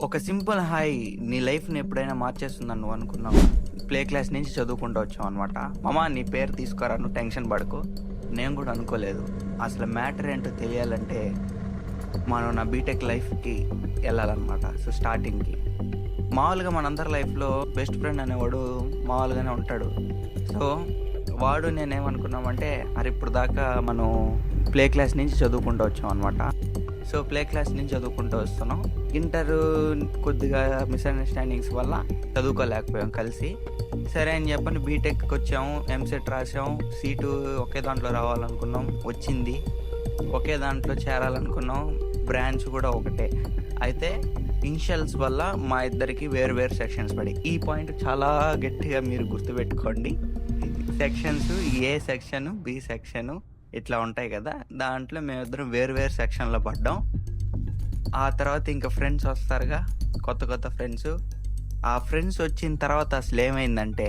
ఒక simple hi నీ లైఫ్ని ఎప్పుడైనా మార్చేస్తుందని నువ్వు అనుకున్నావు. ప్లే క్లాస్ నుంచి చదువుకుంటూ వచ్చావు అనమాట. మామ నీ పేరు తీసుకోరా, నువ్వు టెన్షన్ పడకు. నేను కూడా అనుకోలేదు. అసలు మ్యాటర్ ఏంటో తెలియాలంటే మనం నా బీటెక్ లైఫ్కి వెళ్ళాలన్నమాట. సో స్టార్టింగ్కి మామూలుగా మనందరి లైఫ్లో బెస్ట్ ఫ్రెండ్ అనేవాడు మామూలుగానే ఉంటాడు. సో వాడు నేనేమనుకున్నామంటే అరే ఇప్పుడు దాకా మనం ప్లే క్లాస్ నుంచి చదువుకుంటూ వచ్చాం అనమాట. సో ప్లే క్లాస్ నుంచి చదువుకుంటూ వస్తున్నాం. ఇంటర్ కొద్దిగా మిస్అండర్స్టాండింగ్స్ వల్ల చదువుకోలేకపోయాం కలిసి. సరే అని చెప్పని బీటెక్కి వచ్చాము, ఎంసెట్ రాసాం, సీటు ఒకే దాంట్లో రావాలనుకున్నాం, వచ్చింది. ఒకే దాంట్లో చేరాలనుకున్నాం, బ్రాంచ్ కూడా ఒకటే. అయితే ఇనిషియల్స్ వల్ల మా ఇద్దరికి వేరు వేరు సెక్షన్స్ పడి. ఈ పాయింట్ చాలా గట్టిగా మీరు గుర్తుపెట్టుకోండి. సెక్షన్స్ ఏ సెక్షను, బి సెక్షను ఇట్లా ఉంటాయి కదా, దాంట్లో మేమిద్దరం వేరు వేరు సెక్షన్లో పడ్డాం. ఆ తర్వాత ఇంకా ఫ్రెండ్స్ వస్తారుగా, కొత్త కొత్త ఫ్రెండ్స్. ఆ ఫ్రెండ్స్ వచ్చిన తర్వాత అసలు ఏమైందంటే